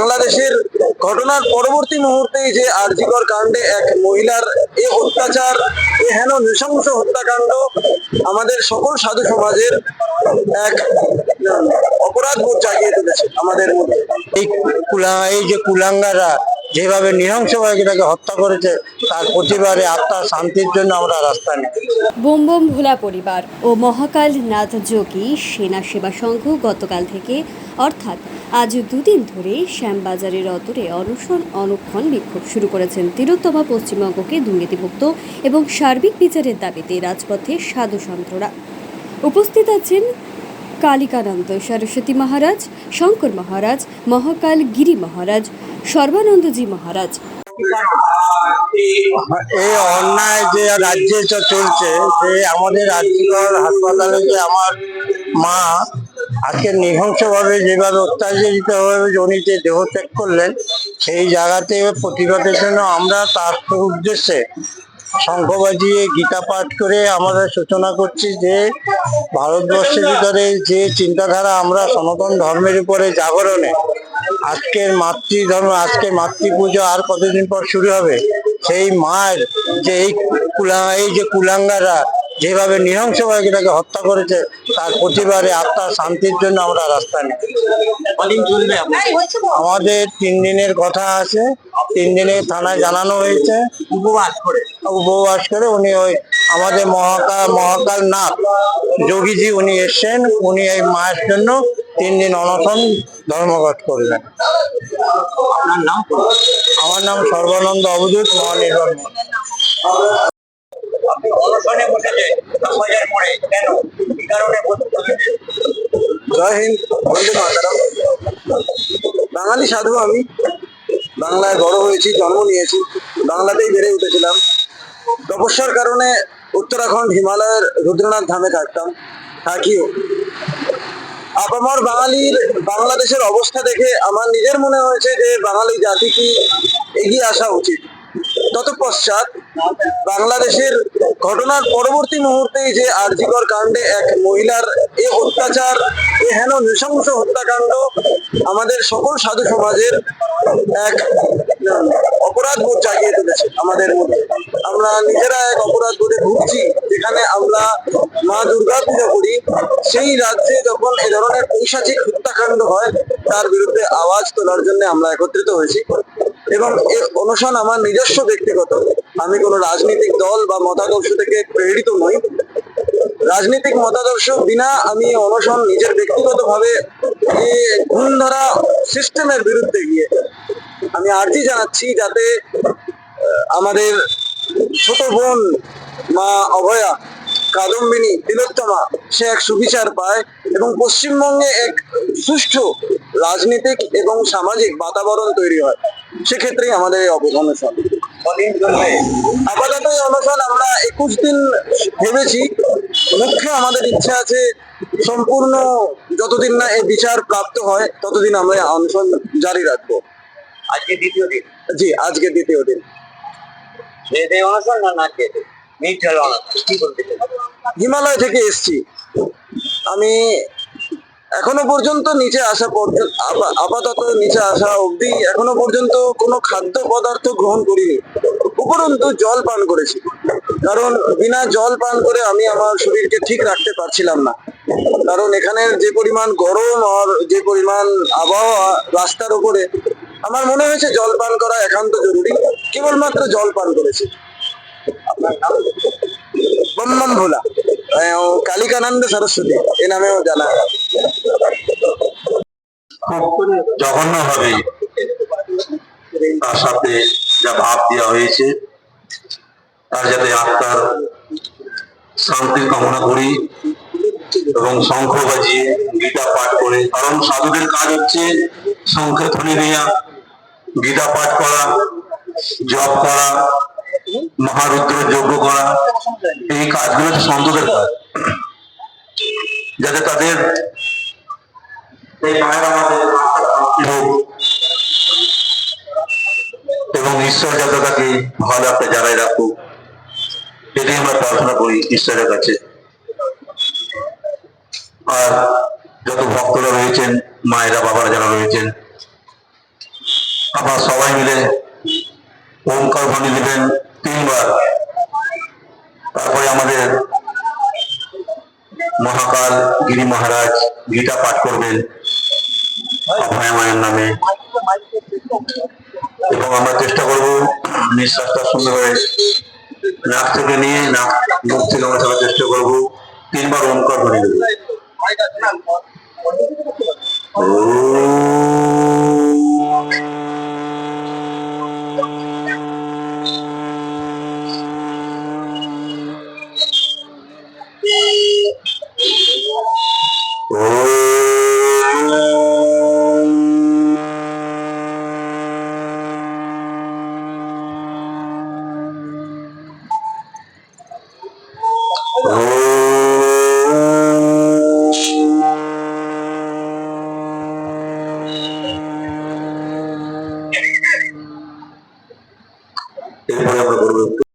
বাংলাদেশের ঘটনার পরবর্তী মুহূর্তেই যে আরজিকর কাণ্ডে এক মহিলার এ অত্যাচার, এ হেন নৃশংস হত্যাকাণ্ড আমাদের সকল সাধু সমাজের এক অপরাধ বোধ জাগিয়ে তুলেছে আমাদের মধ্যে। এই যে কুলাঙ্গারা যেভাবে নৃশংসভাবে তাকে হত্যা করেছে, তার প্রতিবারে আত্মার শান্তির জন্য আমরা রাস্তা নেই। বোম বোম ভোলা পরিবার ও মহাকাল নাথ যোগী সেনা সেবা সংঘ গতকাল থেকে অর্থাৎ আজ দুদিন ধরে শ্যামবাজারের অদূরে অনশন অনক্ষণ বিক্ষোভ শুরু করেছেন। তিলোত্তমা পশ্চিমবঙ্গকে দুর্নীতিমুক্ত এবং সার্বিক বিচারের দাবিতে রাজপথে সাধু সন্তরা উপস্থিত আছেন। কালিকানন্দ সরস্বতী মহারাজ, শঙ্কর মহারাজ, মহাকাল গিরি মহারাজ, সর্বানন্দজি মহারাজ। এই অন্যায় যে রাজ্যে চলছে, যে আমাদের রাজ্যের হাসপাতালে যে আমার মা আজকে নৃশংসভাবে যেভাবে অত্যাচারিত হয়ে উনি যে দেহত্যাগ করলেন, সেই জায়গাতে প্রতিবাদের জন্য আমরা তার উদ্দেশ্যে শঙ্খ বাজিয়ে গীতা পাঠ করে আমরা সূচনা করছি যে ভারতবর্ষের ভিতরে যে চিন্তাধারা আমরা সনাতন ধর্মের উপরে জাগরণে আজকের মাতৃধর্ম, আজকে মাতৃপুজো আর কতদিন পর শুরু হবে, সেই মায়ের যে এই যে কুলাঙ্গারা যেভাবে নৃশংসভাবে তাকে হত্যা করেছে, তার প্রতিবারে আত্মার শান্তির জন্য আমরা রাস্তা নেই। আমাদের 3 দিনের কথা আছে, 3 দিনে থানায় জানানো হয়েছে। উপবাস করে উনি ওই আমাদের মহাকাল নাথ যোগীজি উনি এসছেন, উনি এই মায়ের জন্য 3 দিন অনশন ধর্মঘট করলেন। আমার নাম সর্বানন্দ অবধূত মহানির্বাণ। জয় হিন্দ, বন্দে মাতরম। বাঙালি সাধু আমি, বাংলায় বড় হয়েছি, জন্ম নিয়েছি, বাংলাতেই বেড়ে উঠেছিলাম। তপস্যার কারণে উত্তরাখণ্ড হিমালয়ের রুদ্রনাথ ধামে থাকিও। আপামর বাঙালির বাংলাদেশের অবস্থা দেখে আমার নিজের মনে হয়েছে যে বাঙালি জাতি কি এগিয়ে আসা উচিত। তৎপশ্চাৎ বাংলাদেশের ঘটনার পরবর্তী মুহূর্তেই যে আরজিকর কাণ্ডে এক মহিলার এ অত্যাচার, এ হেন নৃশংস হত্যাকাণ্ড আমাদের সকল সাধু সমাজের এক অপরাধ বোধ জাগিয়ে তুলেছে আমাদের মধ্যে। আমরা নিজেরা এক অপরাধ বোধে ভুগছি। যেখানে আমরা মা দুর্গা পূজা করি, সেই রাজ্যে যখন এ ধরনের পৈশাচিক হত্যাকাণ্ড হয়, তার বিরুদ্ধে আওয়াজ তোলার জন্য আমরা একত্রিত হয়েছি। এবং এই অনশন আমার নিজস্ব ব্যক্তিগত, আমি কোনো রাজনৈতিক দল বা মতাদর্শ থেকে প্রেরিত নই। রাজনৈতিক মতাদর্শ বিনা আমি অনশন নিজের ব্যক্তিগতভাবে এই ঘুণধরা সিস্টেমের বিরুদ্ধে গিয়ে আমি আর্জি জানাচ্ছি যাতে আমাদের ছোট বোন মা অভয়া, কাদম্বিনী, তিলোত্তমা সে এক সুবিচার পায় এবং পশ্চিমবঙ্গে এক সুষ্ঠু রাজনৈতিক এবং সামাজিক বাতাবরণ তৈরি হয়। সেক্ষেত্রেই আমাদের এই অনশন। আপাতত এই অনশন আমরা 21 দিন ভেবেছি। মুখ্য আমাদের ইচ্ছা আছে সম্পূর্ণ যতদিন না এই বিচার প্রাপ্ত হয় ততদিন আমরা অনশন জারি রাখবো। আজকে দ্বিতীয় দিন? জি, আজকে দ্বিতীয় দিন। অনশন না হিমালয় থেকে এসছি আমি, এখনো পর্যন্ত নিচে আসা আপাতত নিচে আসা অবধি এখনো পর্যন্ত কোনো খাদ্য পদার্থ গ্রহণ করিনি, উপরন্তু জল পান করেছি। কারণ বিনা জল পান করে আমি আমার শরীরকে ঠিক রাখতে পারছিলাম না। কারণ এখানের যে পরিমাণ গরম আর যে পরিমাণ আবহাওয়া রাস্তার উপরে, আমার মনে হয়েছে জল পান করা একান্ত জরুরি। কেবলমাত্র জল পান করেছি। আপনার নাম? বম বম ভোলা, কালিকানন্দ সরস্বতী এ নামেও জানা। জঘন্য ভাবে তার সাথে যা ভাব দেওয়া হয়েছে, তার যাতে আত্মার শান্তির কামনা করি এবং শঙ্খ বাজিয়ে গীতা পাঠ করে, কারণ সাধুদের কাজ হচ্ছে শঙ্খে ধ্বনি দেওয়া, গীতা পাঠ করা, জপ করা, মহারুদ্র যজ্ঞ করা, এই কাজগুলো হচ্ছে সন্তদের কাজ। যাতে তাদের এই মায়ের আমাদের এবং ঈশ্বর যাতে তাকে ভালো একটা জায়গায় রাখুক, এটাই আমরা প্রার্থনা করি ঈশ্বরের কাছে। আর যত ভক্তরা রয়েছেন, মায়েরা বাবারা যারা রয়েছেন, আপনারা সবাই মিলে ওমকার ধ্বনি দিবেন 3 বার। তারপরে আমাদের মহাকাল গিরি মহারাজ গীতা পাঠ করবেন অভয় মায়ের নামে, এবং আমরা চেষ্টা করব নিঃশ্বাসটা সুন্দরভাবে নাক থেকে নিয়ে মুখ থেকে আমরা চলার চেষ্টা করবো। 3 বার ওমকার ধ্বনি দেব। এরপরে আমরা করবো